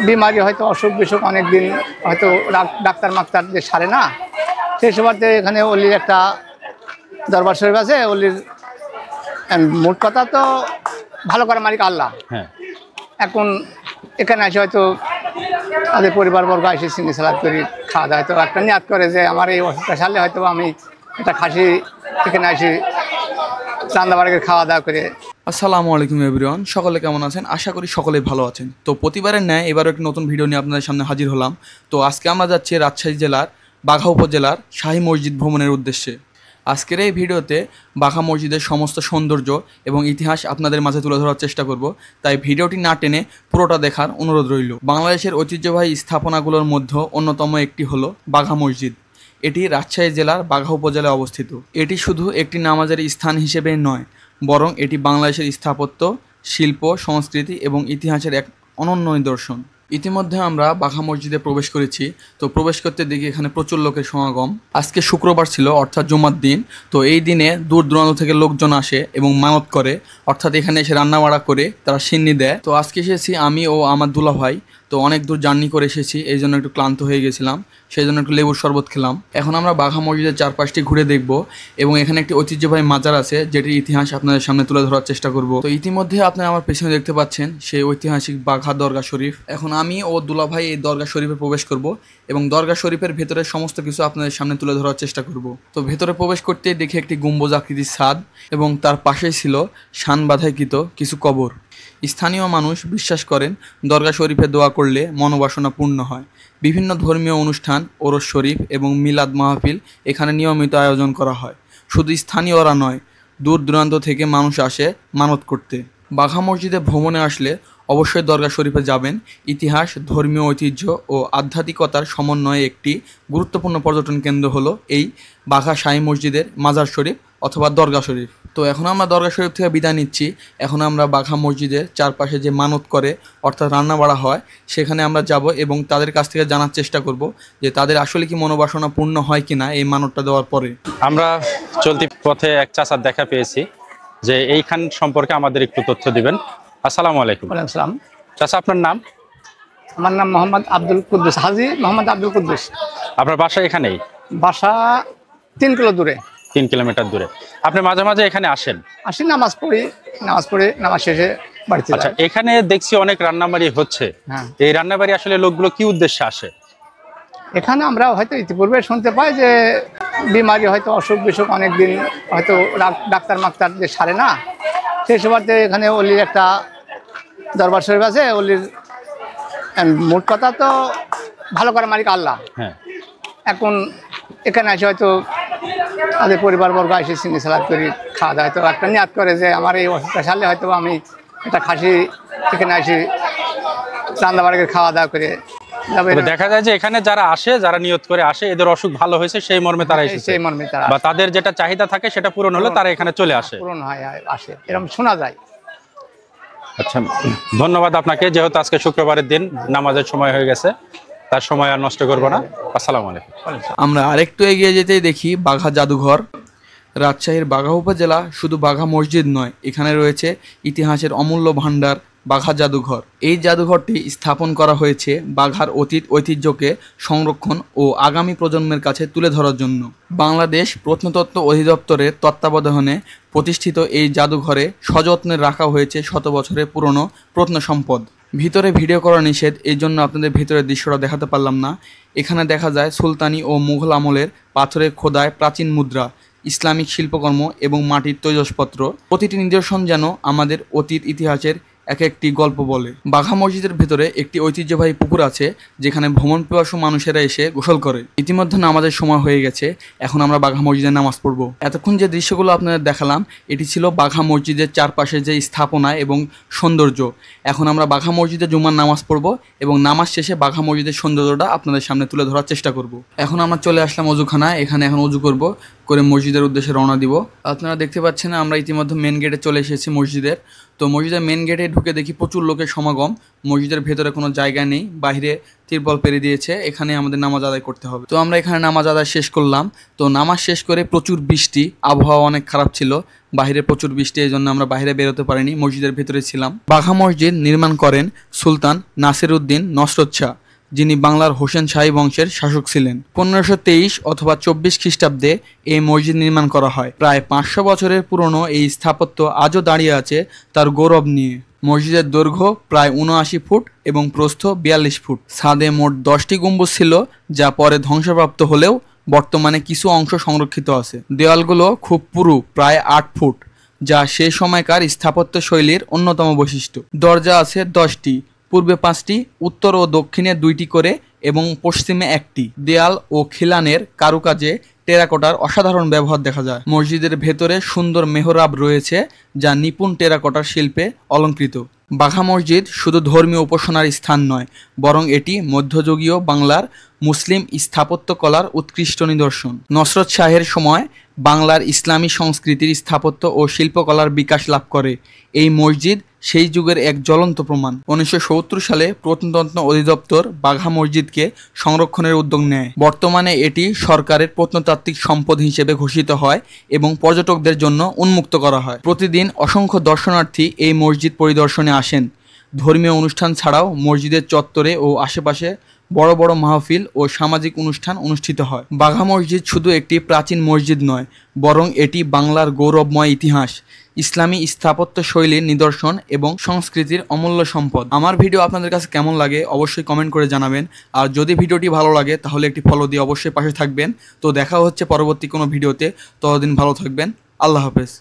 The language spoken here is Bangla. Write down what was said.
বিমারি হয়তো অসুখ বিসুখ অনেকদিন হয়তো ডাক্তার মাক্তার যে সারে না, সেই সময়তে এখানে অলির একটা দরবার শরীফ আছে। অলির মোট কথা তো ভালো করার মালিক আল্লাহ। এখন এখানে আসে হয়তো তাদের পরিবারবর্গ এসে চিনি সালাদ করি খাওয়া দাওয়া, হয়তো একটা নিয়াত করে যে আমার এই অসুখটা সারলে হয়তো আমি একটা খাসি এখানে আসি চান্দাবাড়িকে খাওয়া দাওয়া করে। আসসালামু আলাইকুম এভরিওয়ান, সকলে কেমন আছেন? আশা করি সকলেই ভালো আছেন। তো প্রতিবারের ন্যায় এবারও একটি নতুন ভিডিও নিয়ে আপনাদের সামনে হাজির হলাম। তো আজকে আমরা যাচ্ছি রাজশাহী জেলার বাঘা উপজেলার শাহী মসজিদ ভ্রমণের উদ্দেশ্যে। আজকের এই ভিডিওতে বাঘা মসজিদের সমস্ত সৌন্দর্য এবং ইতিহাস আপনাদের মাঝে তুলে ধরার চেষ্টা করব, তাই ভিডিওটি না টেনে পুরোটা দেখার অনুরোধ রইল। বাংলাদেশের ঐতিহ্যবাহী স্থাপনাগুলোর মধ্যে অন্যতম একটি হলো বাঘা মসজিদ। এটি রাজশাহী জেলার বাঘা উপজেলায় অবস্থিত। এটি শুধু একটি নামাজের স্থান হিসেবে নয়, বরং এটি বাংলাদেশের স্থাপত্য, শিল্প, সংস্কৃতি এবং ইতিহাসের এক অনন্য নিদর্শন। ইতিমধ্যে আমরা বাঘা মসজিদে প্রবেশ করেছি। তো প্রবেশ করতে দেখি এখানে প্রচুর লোকের সমাগম। আজকে শুক্রবার ছিল, অর্থাৎ জুমার দিন। তো এই দিনে দূর দূরান্ত থেকে লোকজন আসে এবং মানত করে, অর্থাৎ এখানে এসে রান্নাবাড়া করে তারা সিন্নি দেয়। তো আজকে এসেছি আমি ও আমার দুলা ভাই। তো অনেক দূর জার্নি করে এসেছি, এই জন্য একটু ক্লান্ত হয়ে গেছিলাম, সেই জন্য একটু লেবুর শরবত খেলাম। এখন আমরা বাঘা মসজিদের চারপাশটি ঘুরে দেখব এবং এখানে একটি ঐতিহ্যবাহী মাজার আছে যেটির ইতিহাস আপনাদের সামনে তুলে ধরার চেষ্টা করব। তো ইতিমধ্যে আপনারা আমার পেছনে দেখতে পাচ্ছেন সেই ঐতিহাসিক বাঘা দরগা শরীফ। এখন আমি ও দুলা ভাই এই দরগা শরীফে প্রবেশ করব এবং দরগা শরীফের ভেতরে সমস্ত কিছু আপনাদের সামনে তুলে ধরার চেষ্টা করব। তো ভেতরে প্রবেশ করতেই দেখি একটি গম্বুজ আকৃতির ছাদ এবং তার পাশেই ছিল শান বাঁধাইকৃত কিছু কবর। স্থানীয় মানুষ বিশ্বাস করেন দরগা শরীফে দোয়া করলে মনোবাসনা পূর্ণ হয়। বিভিন্ন ধর্মীয় অনুষ্ঠান, ওরস শরীফ এবং মিলাদ মাহফিল এখানে নিয়মিত আয়োজন করা হয়। শুধু স্থানীয়রা নয়, দূর দূরান্ত থেকে মানুষ আসে মানত করতে। বাঘা মসজিদে ভ্রমণে আসলে অবশ্যই দরগা শরীফে যাবেন। ইতিহাস, ধর্মীয় ঐতিহ্য ও আধ্যাত্মিকতার সমন্বয়ে একটি গুরুত্বপূর্ণ পর্যটন কেন্দ্র হলো এই বাঘা শাহী মসজিদের মাজার শরীফ অথবা দরগা শরীফ। তো এখন আমরা দরগা শরীফ থেকে বিদায় নিচ্ছি। এখন আমরা বাঘা মসজিদের চারপাশে যে মানত করে, অর্থাৎ রান্না বাড়া হয়, সেখানে আমরা যাব এবং তাদের কাছ থেকে জানার চেষ্টা করব যে তাদের আসলে কি মনোবাসনা পূর্ণ হয় কিনা এই মানতটা দেওয়ার পরে। আমরা চলতি পথে এক চাচার দেখা পেয়েছি যে এইখান সম্পর্কে আমাদের একটু তথ্য দিবেন। আসসালামু আলাইকুম। ওয়ালাইকুম আসসালাম। চাচা, আপনার নাম? আমার নাম মোহাম্মদ আব্দুল কুদ্দুস, হাজি মোহাম্মদ আব্দুল কুদ্দুস। আপনার বাসা এখানেই? বাসা 3 কিলো দূরে। 3 কিলোমিটার দূরে। আপনি মাঝে মাঝে এখানে আসেন? আসি, নামাজ পড়ি, নামাজ শেষে বাড়িতে। আচ্ছা, এখানে দেখছি অনেক রান্নাবাড়ি হচ্ছে। হ্যাঁ। এই রান্নাবাড়ি আসলে লোকগুলো কি উদ্দেশ্যে আসে? এখানে আমরা হয়তো ইতিপূর্বে শুনতে পাই যে বিমারি হয়তো অসুখ বিসুখ অনেকদিন হয়তো ডাক্তার মাক্তার যে সারে না, সেই সময়তে এখানে অলির একটা দরবার শরীফ আছে। অলির মোট কথা তো ভালো করার মালিক আল্লাহ। এখন এখানে আসে হয়তো তাদের পরিবারবর্গ এসে চিনি সালাদ করি খাওয়া দাওয়া, হয়তো একটা নিয়াত করে যে আমার এই অসুখটা সারলে হয়তো আমি একটা খাসি এখানে আসি চান্দাবাড়িকে খাওয়া দাওয়া করে। দেখা যায় যে এখানে যারা আসে, যারা নিয়ত করে আসে, এদের অসুখ ভালো হয়েছে সেই মর্মে তারা এসেছে, সেই মর্মে তারা, বা তাদের যেটা চাহিদা থাকে সেটা পূরণ হলে তারা এখানে চলে আসে, পূরণ হয়, আসে, এরকম শোনা যায়। আচ্ছা, ধন্যবাদ আপনাকে। যেহেতু আজকে শুক্রবারের দিন, নামাজের সময় হয়ে গেছে, তার সময় আর নষ্ট করবো না। আসসালামু আলাইকুম। আমরা আরেকটু এগিয়ে যেতেই দেখি বাঘা জাদুঘর। রাজশাহীর বাঘা উপজেলা শুধু বাঘা মসজিদ নয়, এখানে রয়েছে ইতিহাসের অমূল্য ভাণ্ডার বাঘা জাদুঘর। এই জাদুঘরটি স্থাপন করা হয়েছে বাঘার অতীত ঐতিহ্যকে সংরক্ষণ ও আগামী প্রজন্মের কাছে তুলে ধরার জন্য। বাংলাদেশ প্রত্নতত্ত্ব অধিদপ্তরের তত্ত্বাবধানে প্রতিষ্ঠিত এই জাদুঘরে সযত্নে রাখা হয়েছে শত বছরের পুরনো প্রত্নসম্পদ। ভিতরে ভিডিও করা নিষেধ, এই জন্য আপনাদের ভিতরের দৃশ্যটা দেখাতে পারলাম না। এখানে দেখা যায় সুলতানি ও মুঘল আমলের পাথরে খোদায় প্রাচীন মুদ্রা, ইসলামিক শিল্পকর্ম এবং মাটির তৈজসপত্র। প্রতিটি নিদর্শন যেন আমাদের অতীত ইতিহাসের এক একটি গল্প বলে। বাঘা মসজিদের ভেতরে একটি ঐতিহ্যবাহী পুকুর আছে যেখানে ভ্রমণ পিপাসু মানুষেরা এসে গোসল করে। ইতিমধ্যে নামাজের সময় হয়ে গেছে, এখন আমরা বাঘা মসজিদে নামাজ পড়ব। এতক্ষণ যে দৃশ্যগুলো আপনাদের দেখালাম এটি ছিল বাঘা মসজিদের চারপাশে যে স্থাপনা এবং সৌন্দর্য। এখন আমরা বাঘা মসজিদে জুমার নামাজ পড়ব এবং নামাজ শেষে বাঘা মসজিদের সৌন্দর্যটা আপনাদের সামনে তুলে ধরার চেষ্টা করব। এখন আমরা চলে আসলাম অজুখানা, এখানে এখন অজু করব, করে মসজিদের উদ্দেশ্যে রওনা দিব। আপনারা দেখতে পাচ্ছেন আমরা ইতিমধ্যে মেন গেটে চলে এসেছি মসজিদের। তো মসজিদের মেন গেটে ঢুকে দেখি প্রচুর লোকের সমাগম। মসজিদের ভেতরে কোনো জায়গা নেই, বাইরে তিরপল পেরে দিয়েছে, এখানে আমাদের নামাজ আদায় করতে হবে। তো আমরা এখানে নামাজ আদায় শেষ করলাম। তো নামাজ শেষ করে প্রচুর বৃষ্টি, আবহাওয়া অনেক খারাপ ছিল, বাইরে প্রচুর বৃষ্টি, এই জন্য আমরা বাইরে বেরোতে পারিনি, মসজিদের ভেতরে ছিলাম। বাঘা মসজিদ নির্মাণ করেন সুলতান নাসির উদ্দিন নসরত শাহ, যিনি বাংলার হোসেন শাহী বংশের শাসক ছিলেন। 1523 অথবা 24 খ্রিস্টাব্দে এই মসজিদ নির্মাণ করা হয়। প্রায় 500 বছরের পুরনো এই স্থাপত্য আজও দাঁড়িয়ে আছে তার গৌরব নিয়ে। মসজিদের দৈর্ঘ্য প্রায় 79 ফুট এবং প্রস্থ 42 ফুট। ছাদে মোট 10টি গম্বুজ ছিল, যা পরে ধ্বংসপ্রাপ্ত হলেও বর্তমানে কিছু অংশ সংরক্ষিত আছে। দেওয়ালগুলো খুব পুরু, প্রায় 8 ফুট, যা সেই সময়কার স্থাপত্য শৈলীর অন্যতম বৈশিষ্ট্য। দরজা আছে 10টি, পূর্বে 5টি, উত্তর ও দক্ষিণে 2টি করে এবং পশ্চিমে 1টি। দেয়াল ও খিলানের কারুকাজে টেরাকোটার অসাধারণ ব্যবহার দেখা যায়। মসজিদের ভেতরে সুন্দর মেহরাব রয়েছে, যা নিপুণ টেরাকোটার শিল্পে অলঙ্কৃত। বাঘা মসজিদ শুধু ধর্মীয় উপাসনার স্থান নয়, বরং এটি মধ্যযুগীয় বাংলার মুসলিম স্থাপত্যকলার উৎকৃষ্ট নিদর্শন। নসরত শাহের সময় বাংলার ইসলামী সংস্কৃতির স্থাপত্য ও শিল্পকলার বিকাশ লাভ করে। এই মসজিদ সেই যুগের এক জ্বলন্ত প্রমাণ। 1970 সালে প্রত্নতত্ত্ব অধিদপ্তর বাঘা মসজিদকে সংরক্ষণের উদ্যোগ নেয়। বর্তমানে এটি সরকারের প্রত্নতাত্ত্বিক সম্পদ হিসেবে ঘোষিত হয় এবং পর্যটকদের জন্য উন্মুক্ত করা হয়। প্রতিদিন অসংখ্য দর্শনার্থী এই মসজিদ পরিদর্শনে আসেন। ধর্মীয় অনুষ্ঠান ছাড়াও মসজিদের চত্বরে ও আশেপাশে বড় বড় মাহফিল ও সামাজিক অনুষ্ঠান অনুষ্ঠিত হয়। বাঘা মসজিদ শুধু একটি প্রাচীন মসজিদ নয়, বরং এটি বাংলার গৌরবময় ইতিহাস, ইসলামী স্থাপত্য শৈলীর নিদর্শন এবং সংস্কৃতির অমূল্য সম্পদ। আমার ভিডিও আপনাদের কাছে কেমন লাগে অবশ্যই কমেন্ট করে জানাবেন। আর যদি ভিডিওটি ভালো লাগে তাহলে একটি ফলো দিয়ে অবশ্যই পাশে থাকবেন। তো দেখা হচ্ছে পরবর্তী কোনো ভিডিওতে, ততদিন ভালো থাকবেন। আল্লাহ হাফেজ।